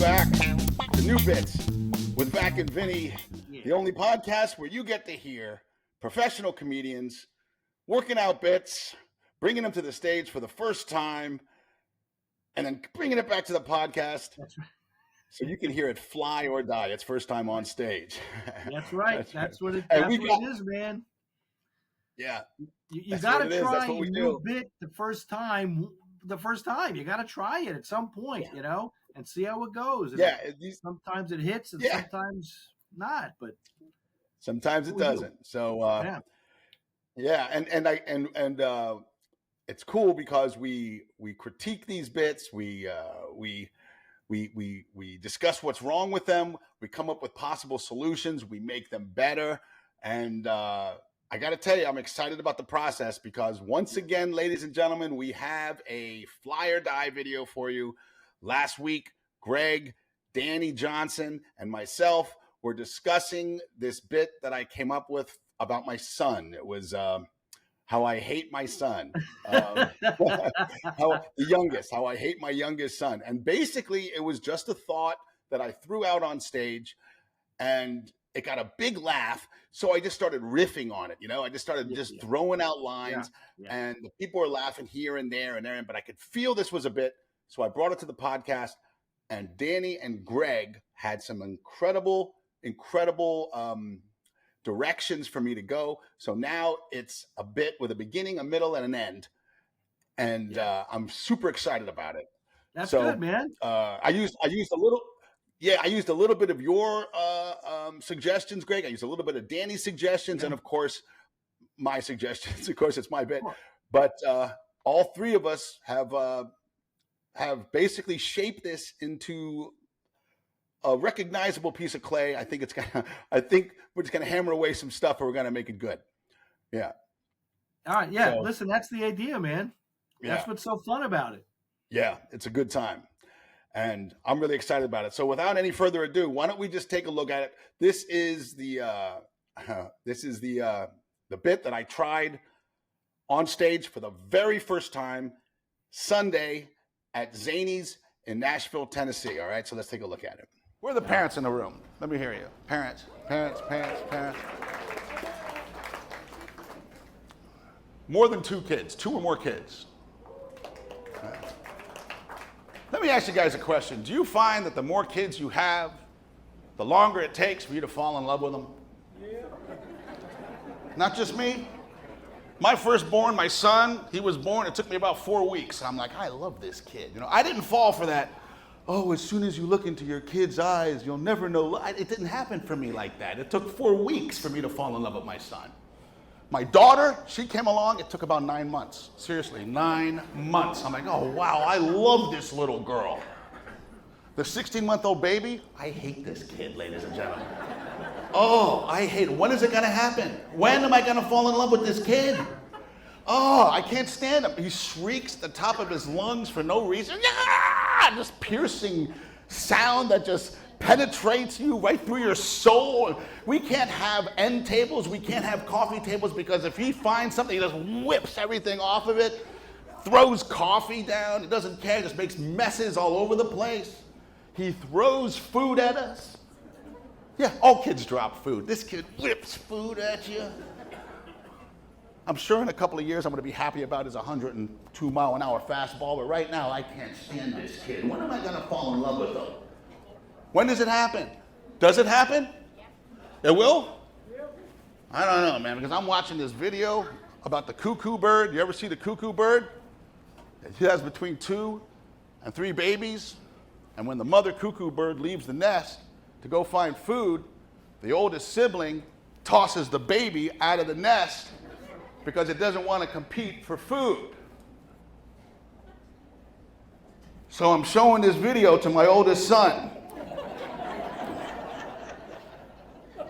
back to New Bits with Vac and Vinnie, the only podcast where you get to hear professional comedians working out bits, bringing them to the stage for the first time, and then bringing it back to the podcast. That's right. So you can hear it fly or die. It's first time on stage. That's right. That's what it is, man. Yeah. You got to try a new bit the first time. You got to try it at some point, you know, and see how it goes. And sometimes it hits and sometimes not, but sometimes it doesn't. So and it's cool because we critique these bits. We discuss what's wrong with them. We come up with possible solutions. We make them better. And I got to tell you, I'm excited about the process because once again, ladies and gentlemen, we have a fly or die video for you. Last week, Greg, Danny Johnson, and myself were discussing this bit that I came up with about my son. It was how I hate my son, how I hate my youngest son. And basically, it was just a thought that I threw out on stage, and it got a big laugh. So I just started riffing on it. You know, I just started throwing out lines, and the people were laughing here and there and there. But I could feel this was a bit. So I brought it to the podcast, and Danny and Greg had some incredible directions for me to go. So now it's a bit with a beginning, a middle, and an end. And I'm super excited about it. That's good, man. I used a little. Yeah, I used a little bit of your suggestions, Greg. I used a little bit of Danny's suggestions, and of course, my suggestions. Of course, it's my bit. But all three of us have basically shaped this into a recognizable piece of clay. I think we're just gonna hammer away some stuff, and we're gonna make it good. Yeah. All right. Yeah. So, listen, that's the idea, man. That's what's so fun about it. Yeah, it's a good time. And I'm really excited about it. So without any further ado, why don't we just take a look at it? This is the bit that I tried on stage for the very first time Sunday at Zany's in Nashville, Tennessee. All right, so let's take a look at it. Where are the parents in the room? Let me hear you. Parents. More than 2 kids, 2 or more kids. Let me ask you guys a question. Do you find that the more kids you have, the longer it takes for you to fall in love with them? Yeah. Not just me. My firstborn, my son, he was born, it took me about 4 weeks. I'm like, I love this kid. You know, I didn't fall for that, as soon as you look into your kid's eyes, you'll never know. It didn't happen for me like that. It took 4 weeks for me to fall in love with my son. My daughter, she came along, it took about 9 months. Seriously, 9 months. I'm like, oh, wow, I love this little girl. The 16-month-old baby, I hate this kid, ladies and gentlemen. Oh, I hate it. When is it going to happen? When am I going to fall in love with this kid? Oh, I can't stand him. He shrieks at the top of his lungs for no reason. Yeah! This piercing sound that just penetrates you right through your soul. We can't have end tables. We can't have coffee tables because if he finds something, he just whips everything off of it, throws coffee down. He doesn't care. Just makes messes all over the place. He throws food at us. Yeah, all kids drop food. This kid whips food at you. I'm sure in a couple of years I'm going to be happy about his 102-mile-an-hour fastball, but right now I can't stand this kid. When am I going to fall in love with him? When does it happen? Does it happen? Yeah. It will? Yeah. I don't know, man, because I'm watching this video about the cuckoo bird. You ever see the cuckoo bird? He has between 2 and 3 babies, and when the mother cuckoo bird leaves the nest to go find food, the oldest sibling tosses the baby out of the nest because it doesn't want to compete for food. So I'm showing this video to my oldest son.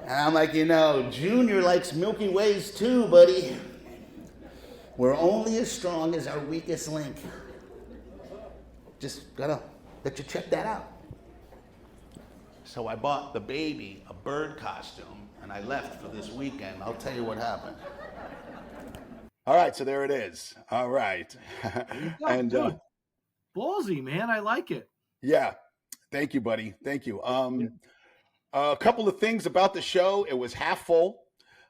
And I'm like, Junior likes Milky Ways too, buddy. We're only as strong as our weakest link. Just gotta let you check that out. So I bought the baby a bird costume, and I left for this weekend. I'll tell you what happened. All right, so there it is. All right. And ballsy, man. I like it. Yeah. Thank you, buddy. Thank you. A couple of things about the show. It was half full,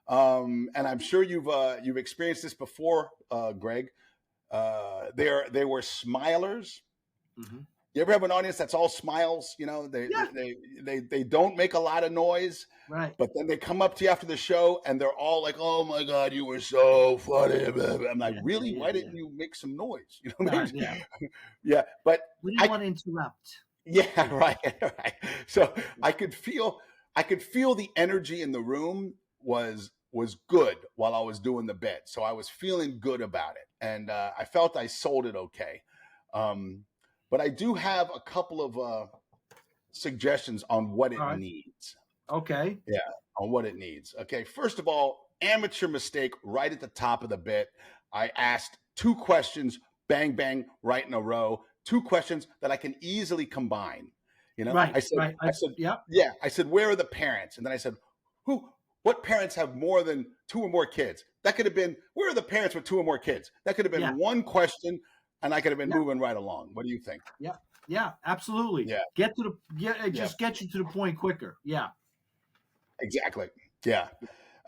and I'm sure you've experienced this before, Greg. They were smilers. Mm-hmm. You ever have an audience that's all smiles? You know, they don't make a lot of noise, right? But then they come up to you after the show and they're all like, "Oh my God, you were so funny!" I'm like, "Really? Why didn't you make some noise?" You know what I mean? Yeah. But we didn't want to interrupt. Yeah, right. So I could feel the energy in the room was good while I was doing the bit. So I was feeling good about it, and I felt I sold it okay. But I do have a couple of suggestions on what it needs. Okay. Yeah, on what it needs. Okay. First of all, amateur mistake right at the top of the bit. I asked 2 questions, bang, bang, right in a row. 2 questions that I can easily combine. You know, right, I said, where are the parents? And then I said, what parents have more than 2 or more kids? That could have been, where are the parents with 2 or more kids? That could have been one question, and I could have been moving right along. What do you think? Yeah, absolutely. Yeah. Get you to the point quicker. Yeah. Exactly. Yeah.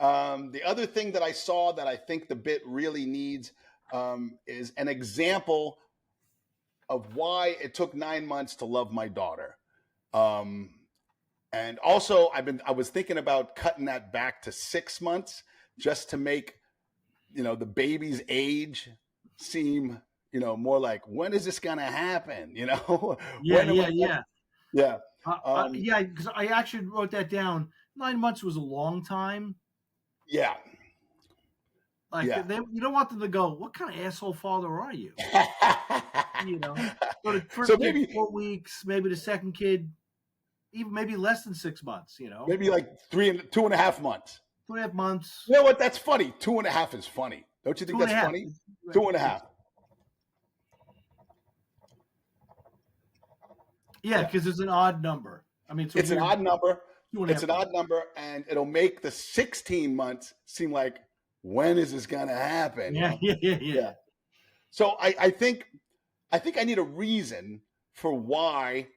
The other thing that I saw that I think the bit really needs is an example of why it took 9 months to love my daughter. And also I was thinking about cutting that back to 6 months just to make, the baby's age seem, more like, when is this going to happen? Yeah. Because I actually wrote that down. 9 months was a long time. Yeah. Like you don't want them to go, what kind of asshole father are you? So the first kid, maybe 4 weeks, maybe the second kid, even maybe less than 6 months. Maybe like 2.5 months. 2.5 months. You know what? That's funny. 2.5 is funny. Don't you think that's funny? 2.5. Yeah, because it's an odd number. I mean, it's an odd number. It's an odd number, and it'll make the 16 months seem like, when is this going to happen? Yeah. So I think I need a reason for why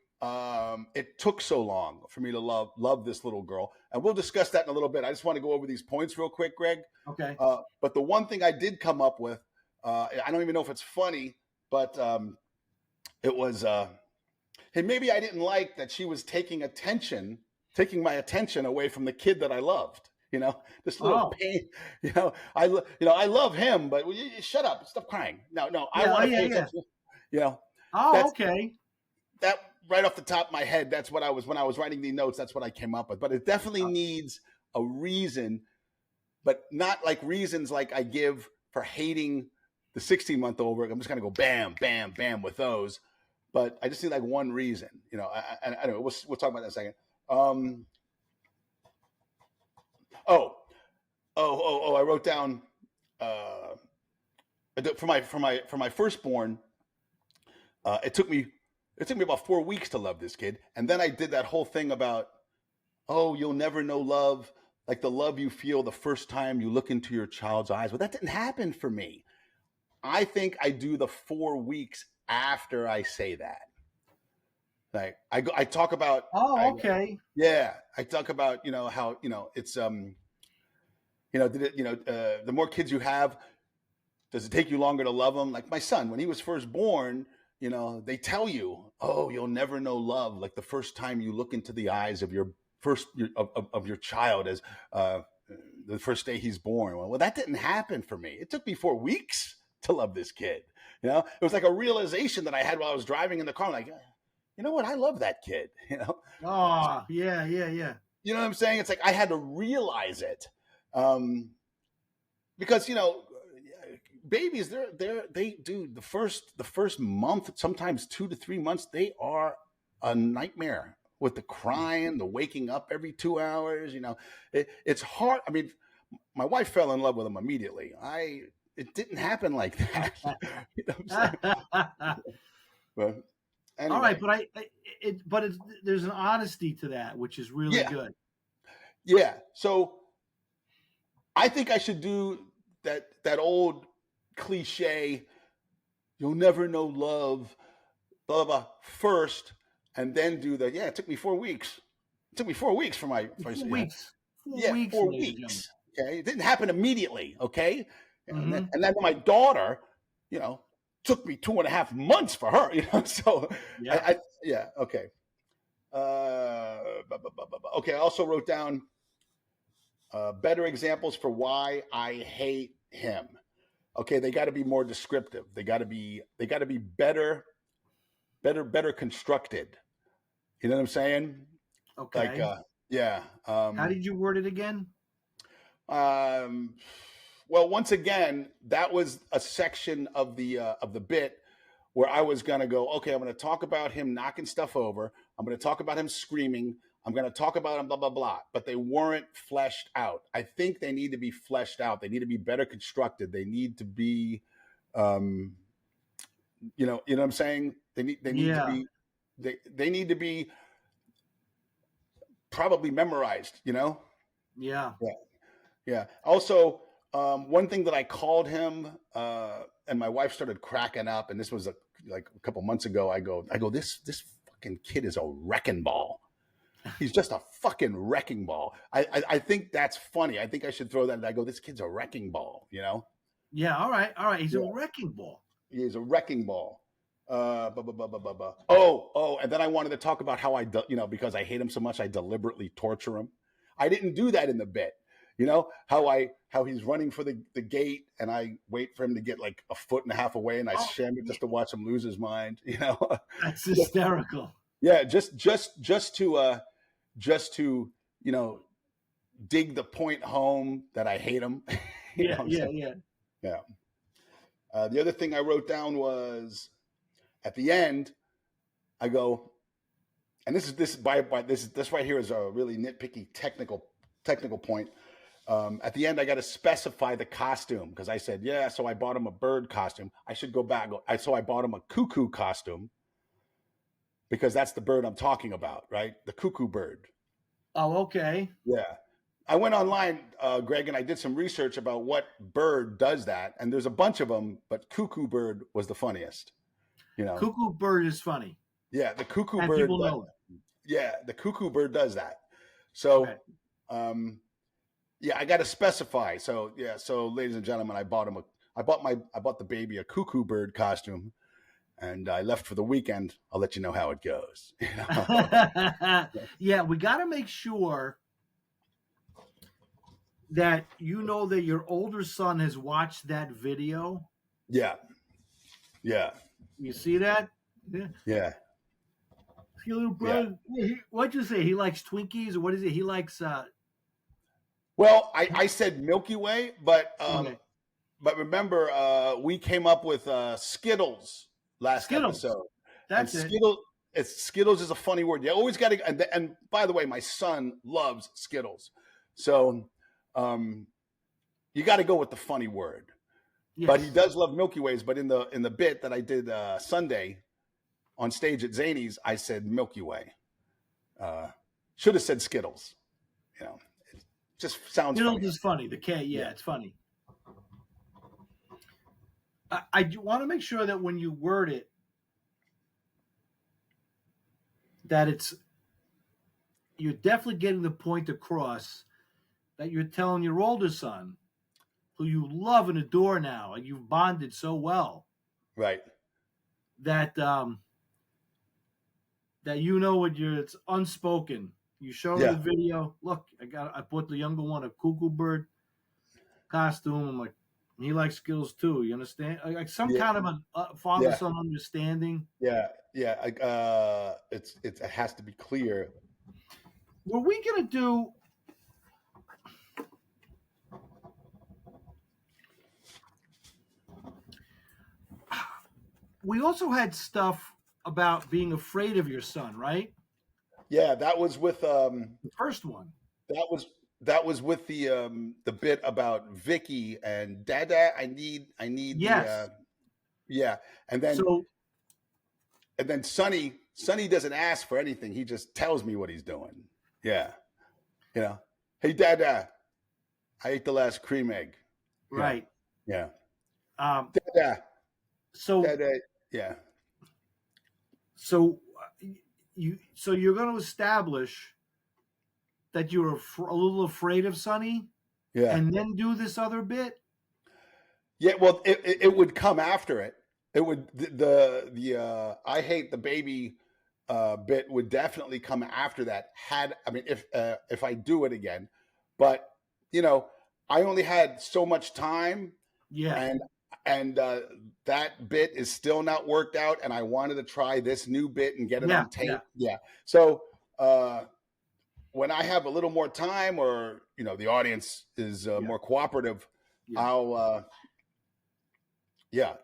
it took so long for me to love this little girl, and we'll discuss that in a little bit. I just want to go over these points real quick, Greg. Okay. But the one thing I did come up with, I don't even know if it's funny, but it was, hey, maybe I didn't like that she was taking my attention away from the kid that I loved. This little pain. I love him, but shut up, stop crying. No, I want to pay attention. Okay. That right off the top of my head, that's what when I was writing the notes. That's what I came up with. But it definitely needs a reason, but not like reasons like I give for hating the 16-month-old. I'm just gonna go bam, bam, bam with those. But I just need like one reason. I don't know. We'll talk about that in a second. I wrote down for my firstborn. It took me about 4 weeks to love this kid, and then I did that whole thing about, you'll never know love like the love you feel the first time you look into your child's eyes. Well, that didn't happen for me. I think I do the 4 weeks after I say that. Like I talk about. Okay. I talk about how it's the more kids you have, does it take you longer to love them? Like my son, when he was first born, they tell you, you'll never know love like the first time you look into the eyes of your child as the first day he's born. Well, that didn't happen for me. It took me 4 weeks to love this kid. It was like a realization that I had while I was driving in the car. I'm like, you know what? I love that kid. Oh, yeah. You know what I'm saying? It's like I had to realize it, because babies, they do the first month, sometimes 2 to 3 months, they are a nightmare with the crying, the waking up every 2 hours. It's hard. I mean, my wife fell in love with him immediately. It didn't happen like that. You know what I'm saying? But anyway. All right, but there's an honesty to that, which is really good. Yeah. So I think I should do that old cliche, you'll never know love, blah, blah, blah, first, and then do the it took me 4 weeks. It took me 4 weeks for my 4 weeks. 4 yeah, weeks, 4 weeks. Okay, it didn't happen immediately. Okay, and then my daughter, took me 2.5 months for her. So okay. Okay, I also wrote down better examples for why I hate him. Okay, they got to be more descriptive. They got to be better constructed. You know what I'm saying? Okay. Like, yeah. How did you word it again? Well, once again, that was a section of the bit where I was going to go, okay, I'm going to talk about him knocking stuff over. I'm going to talk about him screaming. I'm going to talk about him, blah, blah, blah. But they weren't fleshed out. I think they need to be fleshed out. They need to be better constructed. They need to be, you know what I'm saying? They need to be, they need to be probably memorized, Yeah. Yeah. Yeah. Also, one thing that I called him, and my wife started cracking up, and this was like a couple months ago. I go, this fucking kid is a wrecking ball. He's just a fucking wrecking ball. I think that's funny. I think I should throw that. I go, this kid's a wrecking ball. Yeah. All right. He's a wrecking ball. He's a wrecking ball. Oh, and then I wanted to talk about how because I hate him so much, I deliberately torture him. I didn't do that in the bit. How he's running for the gate, and I wait for him to get like 1.5 feet away, and I sham it just to watch him lose his mind. That's hysterical. Yeah, just to dig the point home that I hate him. Yeah. The other thing I wrote down was at the end, I go, and this right here is a really nitpicky technical point. At the end, I got to specify the costume because I said, so I bought him a bird costume. I should go back. So I bought him a cuckoo costume because that's the bird I'm talking about, right? The cuckoo bird. Oh, okay. Yeah. I went online, Greg, and I did some research about what bird does that. And there's a bunch of them, but cuckoo bird was the funniest. Cuckoo bird is funny. Yeah, the cuckoo and bird. People know it. Yeah, the cuckoo bird does that. So, I got to specify. So, ladies and gentlemen, I bought the baby a cuckoo bird costume, and I left for the weekend. I'll let you know how it goes. Yeah, we got to make sure that that your older son has watched that video. Yeah. You see that? Yeah. See, little brother. Yeah. What'd you say? He likes Twinkies, or what is it? He likes. Well, I said Milky Way, but remember, we came up with Skittles last episode. That's it. Skittles is a funny word. You always got to. And by the way, my son loves Skittles, so you got to go with the funny word. Yes. But he does love Milky Ways. But in the bit that I did Sunday on stage at Zany's, I said Milky Way. Should have said Skittles. It just sounds. Skittles is funny. The K, it's funny. I want to make sure that when you word it, that you're definitely getting the point across that you're telling your older son, who you love and adore now, and you've bonded so well, right? That that it's unspoken. You show the video. Look, I bought the younger one a cuckoo bird costume. I'm like, he likes Skittles too. You understand? Like some kind of a father-son understanding. Yeah. It has to be clear. Were we gonna do? We also had stuff about being afraid of your son, right? Yeah, that was with the first one. That was with the bit about Vicky and Dada. I need yes. And then Sonny doesn't ask for anything. He just tells me what he's doing. Yeah. Hey Dada, I ate the last cream egg. Right. Yeah. Dada. So Dada, yeah. So so you're going to establish that you're a little afraid of Sonny, and then do this other bit. Yeah, well, it would come after it. It would the I hate the baby bit would definitely come after that. If I do it again, but I only had so much time. Yeah, and that bit is still not worked out, and I wanted to try this new bit and get it on tape. Yeah. So when I have a little more time, or the audience is more cooperative, I'll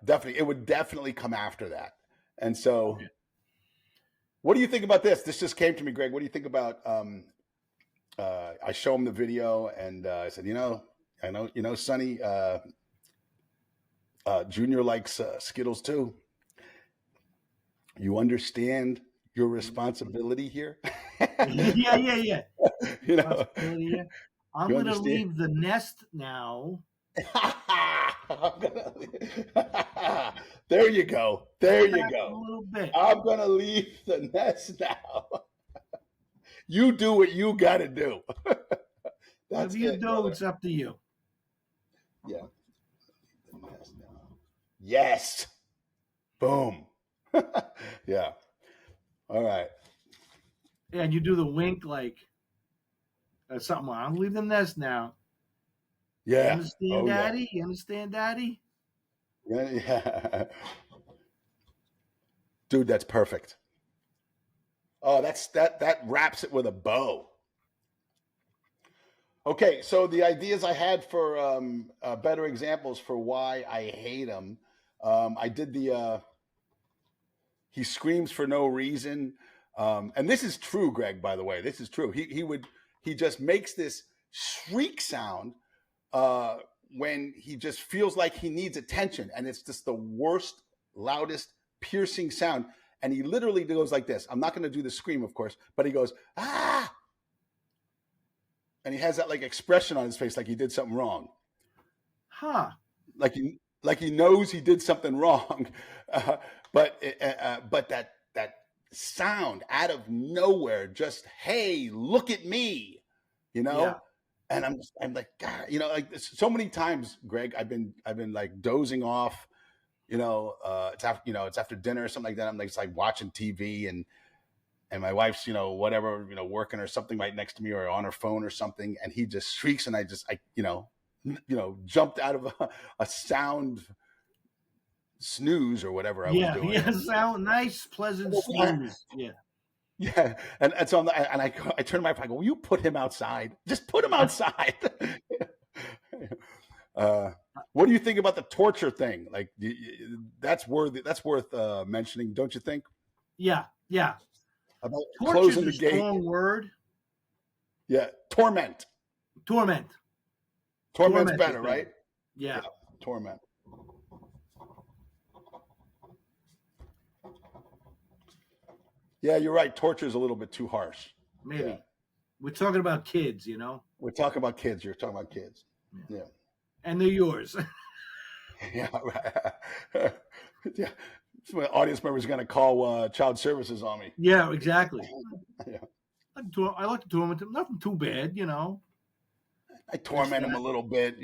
definitely, it would definitely come after that. And so what do you think about this? This just came to me, Greg. What do you think about I show him the video, and I said, I know Sonny, Junior likes Skittles too. You understand your responsibility here? Yeah. I'm going to leave the nest now. There you go. There you go. A little bit. I'm going to leave the nest now. You do what you got to do. Whatever you do, it's up to you. Yeah. Yes. Boom. Yeah. All right. Yeah, and you do the wink like something. I'm leaving the nest now. Yeah. You understand, Daddy? You understand, Daddy? Yeah. Dude, that's perfect. Oh, that wraps it with a bow. Okay, so the ideas I had for better examples for why I hate him. I did he screams for no reason. And this is true, Greg, by the way. This is true. He just makes this shriek sound when he just feels like he needs attention. And it's just the worst, loudest, piercing sound. And he literally goes like this. I'm not going to do the scream, of course, but he goes, ah! And he has that like expression on his face, like he did something wrong. Huh. Like he knows he did something wrong. But that sound out of nowhere, just, hey, look at me, Yeah. And I'm like, God, like so many times, Greg, I've been like dozing off, it's after dinner or something like that. I'm like, it's like watching TV, and my wife's, whatever, working or something right next to me or on her phone or something. And he just shrieks, and I jumped out of a sound snooze or whatever I was doing. Yeah, sound nice, pleasant snooze. Yeah. Yeah. And so I turn to my wife, I go, will you put him outside? Just put him outside. What do you think about the torture thing? Like that's worth mentioning, don't you think? Yeah. About torture closing the gate. Strong word. Yeah. Torment. Torment's better, right? Yeah. Torment. Yeah, you're right. Torture is a little bit too harsh. Maybe. Yeah. We're talking about kids, We're talking about kids. You're talking about kids. Yeah. And they're yours. Yeah, right. Yeah. So my audience member is going to call child services on me. Yeah, exactly. Yeah. I like to torment him. Nothing too bad, I torment him a little bit,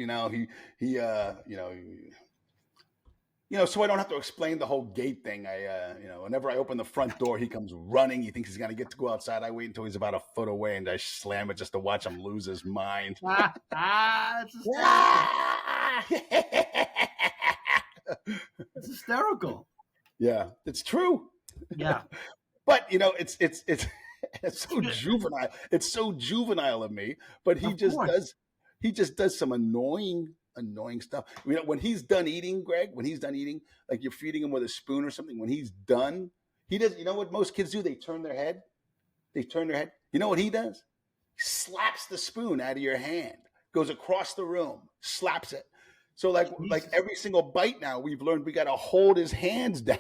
so I don't have to explain the whole gate thing. Whenever I open the front door, he comes running. He thinks he's going to get to go outside. I wait until he's about a foot away, and I slam it just to watch him lose his mind. It's hysterical. Yeah, it's true. Yeah. But, it's so juvenile. It's so juvenile of me, but he just does some annoying stuff. When he's done eating, Greg, like you're feeding him with a spoon or something, when he's done, he does, what most kids do? They turn their head. You know what he does? He slaps the spoon out of your hand, goes across the room, slaps it. So like every single bite now, we've learned we got to hold his hands down.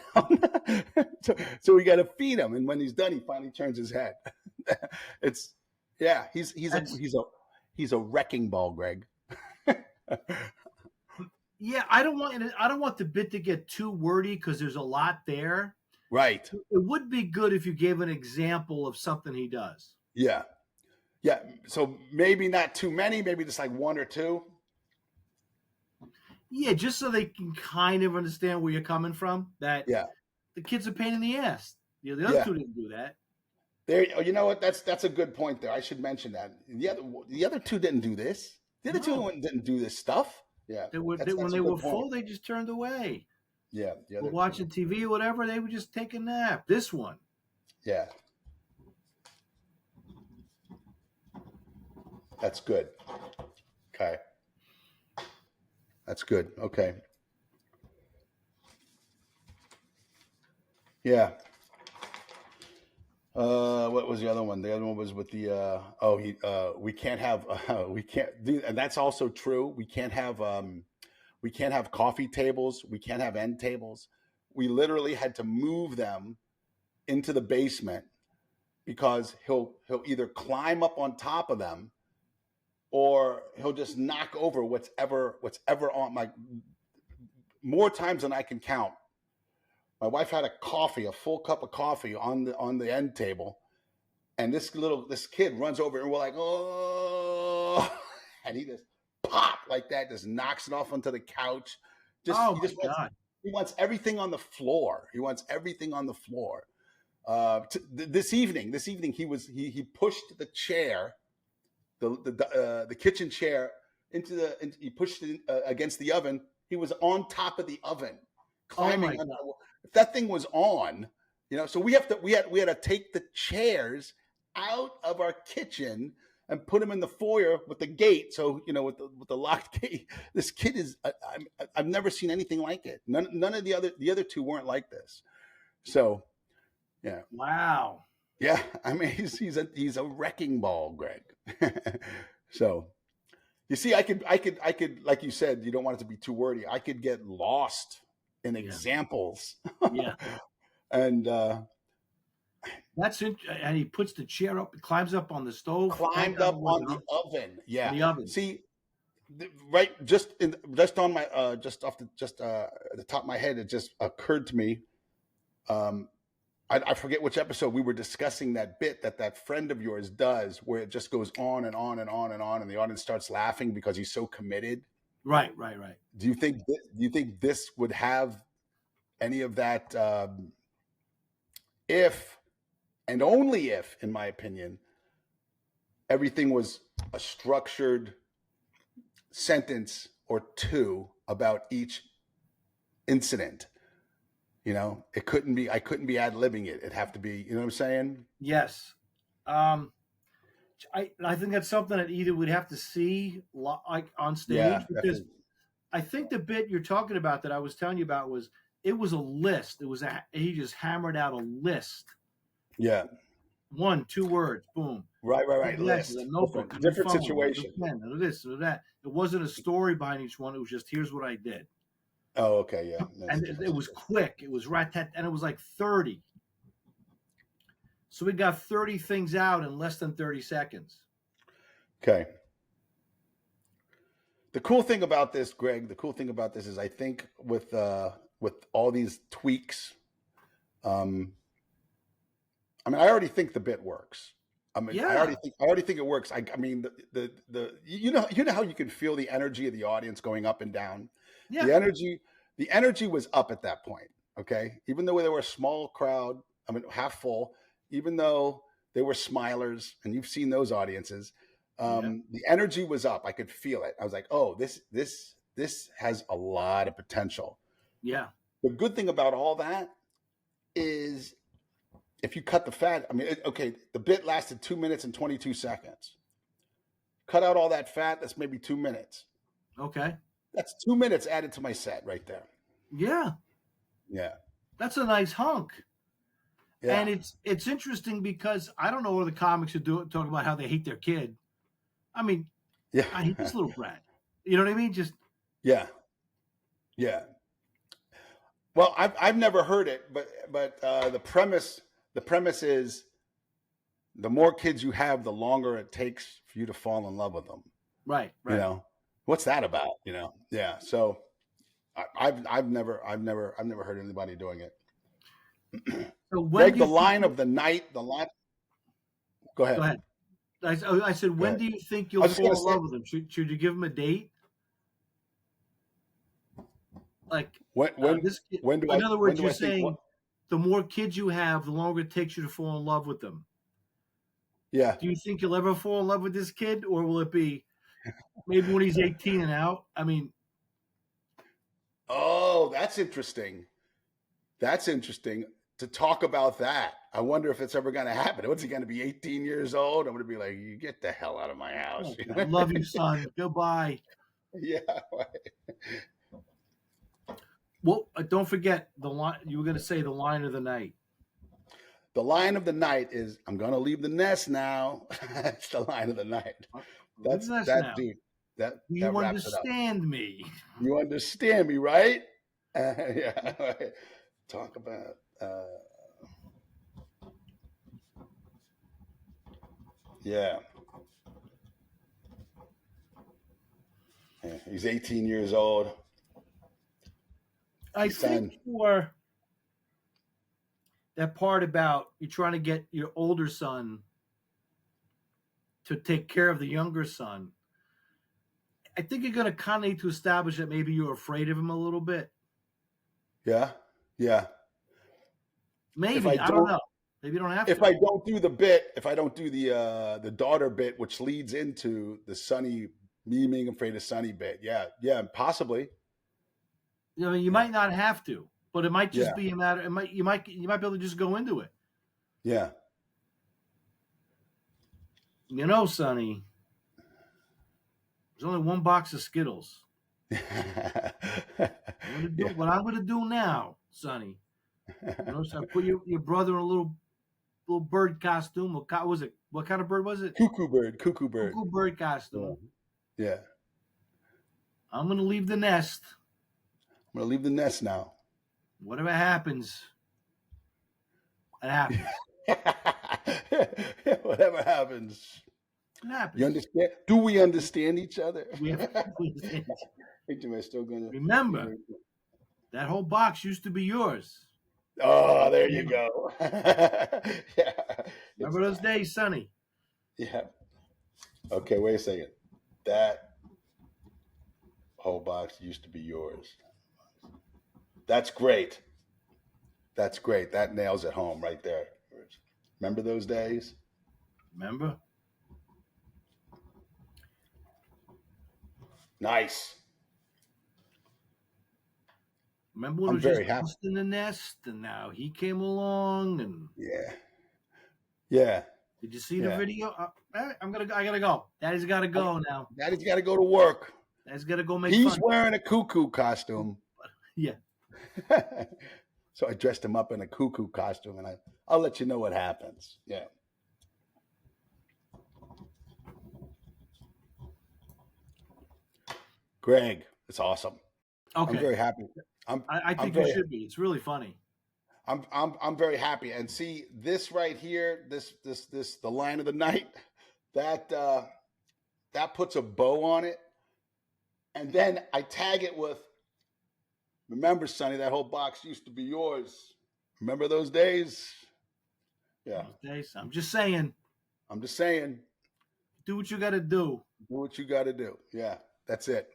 so we got to feed him. And when he's done, he finally turns his head. He's a wrecking ball, Greg. Yeah, I don't want the bit to get too wordy because there's a lot there. Right. It would be good if you gave an example of something he does. Yeah. Yeah. So maybe not too many, maybe just like one or two. Yeah, just so they can kind of understand where you're coming from. That the kid's a pain in the ass. You know, the other two didn't do that. There, you know what? That's a good point there. I should mention that. The other two didn't do this. The other two didn't do this stuff. Yeah. When they were full, they just turned away. Yeah. The other watching TV or whatever, they would just take a nap. This one. Yeah. That's good. Okay. That's good. Okay. Yeah. What was the other one? The other one was with the we can't have we can't do, and that's also true. We can't have coffee tables. We can't have end tables. We literally had to move them into the basement because he'll either climb up on top of them or he'll just knock over what's ever on my, more times than I can count. My wife had a full cup of coffee on the end table, and this kid runs over and we're like, oh, and he just pop like that, just knocks it off onto the couch. He wants everything on the floor. This evening he pushed the chair, the kitchen chair he pushed it against the oven. He was on top of the oven, climbing. If that thing was on, so we had to take the chairs out of our kitchen and put them in the foyer with the gate. So with the locked gate. This kid is I've never seen anything like it. None of the other two weren't like this. So yeah. Wow. Yeah, I mean he's a wrecking ball, Greg. So you see, I could like you said, you don't want it to be too wordy. I could get lost in examples. Yeah. And that's it. And he puts the chair up, climbs up on the stove, climbed up on the oven. Yeah. The oven. See, right, just on my just at the top of my head, it just occurred to me. I forget which episode we were discussing that bit that friend of yours does, where it just goes on and on and on and on, and the audience starts laughing because he's so committed. Right. Do you think this would have any of that? If and only if, in my opinion, everything was a structured sentence or two about each incident. It couldn't be. I couldn't be ad-libbing it. It'd have to be. You know what I'm saying? Yes. I think that's something that either we'd have to see like on stage, because definitely. I think the bit you're talking about that I was telling you about was a list. He just hammered out a list. Yeah. 1, 2 words. Boom. Right. List. Different situation. This or that. It wasn't a story behind each one. It was just, here's what I did. Oh, okay, yeah. And it was quick. It was rat-tat, and it was like 30. So we got 30 things out in less than 30 seconds. Okay. The cool thing about this, Greg, is I think with all these tweaks, I already think the bit works. I already think it works. I mean, you know how you can feel the energy of the audience going up and down. Yeah. The energy was up at that point. Okay, even though they were a small crowd, half full. Even though they were smilers, and you've seen those audiences, the energy was up. I could feel it. I was like, oh, this has a lot of potential. Yeah. The good thing about all that is, if you cut the fat, the bit lasted 2 minutes and 22 seconds. Cut out all that fat, that's maybe 2 minutes. Okay. That's 2 minutes added to my set right there. Yeah. Yeah. That's a nice hunk. Yeah. And it's interesting because I don't know what the comics are talk about how they hate their kid. I hate this little brat. You know what I mean? Just yeah. Well, I've never heard it, but the premise is the more kids you have, the longer it takes for you to fall in love with them. Right. What's that about? Yeah. So I've never heard anybody doing it. So when Greg, do you the line of the night, the line. Go ahead. Go ahead. I said, when do you think you'll fall in love with him? Should you give him a date? Like when do I? In other words, when do you're I think saying the more kids you have, the longer it takes you to fall in love with them. Yeah. Do you think you'll ever fall in love with this kid, or will it be maybe when he's 18 and out? I mean, oh, that's interesting. That's interesting to talk about that. I wonder if it's ever going to happen. What's he going to be 18 years old? I'm going to be like, you get the hell out of my house. I love you, son. Goodbye. Yeah. Well, don't forget the line. You were going to say the line of the night. The line of the night is, I'm going to leave the nest now. That's the line of the night. That's that, now. Dude. That you understand me. You understand me, right? Yeah. Right. Talk about. Yeah. He's 18 years old. I think for that part about you're trying to get your older son to take care of the younger son, I think you're going to kind of need to establish that maybe you're afraid of him a little bit. Yeah. Yeah. Maybe. I don't know. Maybe you don't have to. If I don't do the bit, if I don't do the daughter bit, which leads into the Sonny, me being afraid of Sonny bit. Yeah. Yeah. Possibly. I mean, you might not have to, but it might just be a matter. You might be able to just go into it. Yeah. You know, Sonny, there's only one box of Skittles. What I'm going to do now, Sonny, so I put your brother in a little bird costume. What was it? What kind of bird was it? Cuckoo bird costume. Yeah. I'm going to leave the nest. I'm going to leave the nest now. Whatever happens, it happens. Whatever happens. It happens. You understand? Do we understand each other? We understand. Am I still going to remember? That whole box used to be yours. Oh, there you go. Yeah. Remember those days, Sonny? Yeah. Okay, wait a second. That whole box used to be yours. That's great. That's great. That nails it home right there. Remember those days? Remember? Nice. Remember when it was just in the nest, and now he came along, and yeah. Did you see the video? I gotta go. Daddy's got to go now. Daddy's got to go to work. Daddy's got to go make. He's wearing a cuckoo costume. Yeah. So I dressed him up in a cuckoo costume, and I'll let you know what happens. Yeah. Greg, it's awesome. Okay. I'm very happy. I think you should be. It's really funny. I'm very happy. And see this right here, this the line of the night, that puts a bow on it. And then I tag it with, remember, Sonny, that whole box used to be yours. Remember those days? Yeah. Those days. I'm just saying. Do what you got to do. Do what you got to do. Yeah, that's it.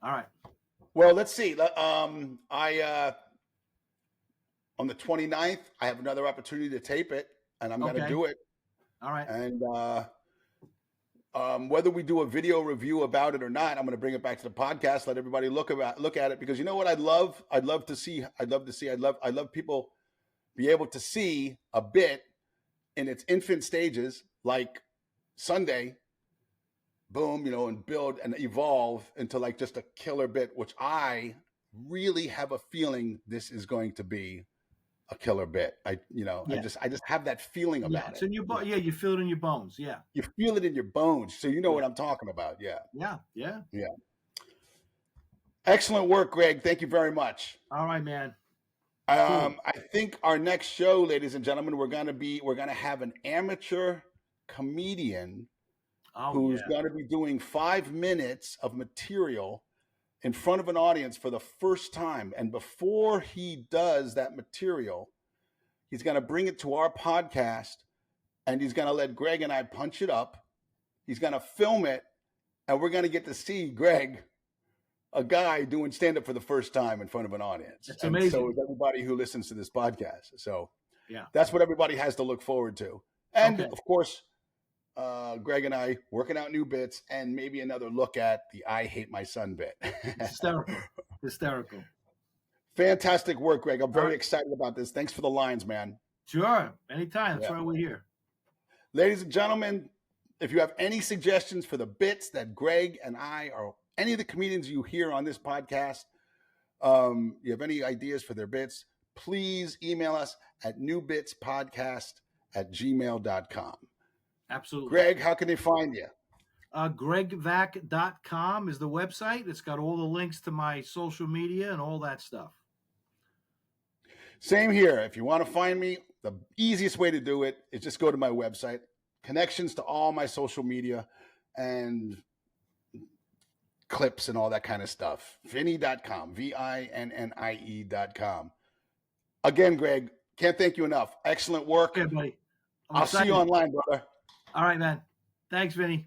All right. Well, let's see. On the 29th, I have another opportunity to tape it, and I'm going to do it. All right. And whether we do a video review about it or not, I'm going to bring it back to the podcast. Let everybody look at it, because you know what I'd love people be able to see a bit in its infant stages, like Sunday. Boom, and build and evolve into like just a killer bit, which I really have a feeling this is going to be a killer bit. I just have that feeling about it. It's in your you feel it in your bones. Yeah. You feel it in your bones. So you know what I'm talking about. Yeah. Yeah. Excellent work, Greg. Thank you very much. All right, man. Cool. I think our next show, ladies and gentlemen, we're going to have an amateur comedian who's going to be doing 5 minutes of material in front of an audience for the first time. And before he does that material, He's going to bring it to our podcast, and he's going to let Greg and I punch it up. He's going to film it, and we're going to get to see Greg, a guy doing stand-up for the first time in front of an audience. It's amazing. So is everybody who listens to this podcast. So yeah, that's what everybody has to look forward to. And of course, Greg and I working out new bits, and maybe another look at the I Hate My Son bit. Hysterical. Fantastic work, Greg. I'm very excited about this. Thanks for the lines, man. Sure. Anytime. That's why we're here. Ladies and gentlemen, if you have any suggestions for the bits that Greg and I, or any of the comedians you hear on this podcast, you have any ideas for their bits, please email us at newbitspodcast@gmail.com. Absolutely. Greg, how can they find you? GregVac.com is the website. It's got all the links to my social media and all that stuff. Same here. If you want to find me, the easiest way to do it is just go to my website, connections to all my social media, and clips and all that kind of stuff. Vinnie.com, VINNIE.com. Again, Greg, can't thank you enough. Excellent work. Okay, buddy. I'll see you online, brother. All right, man. Thanks, Vinny.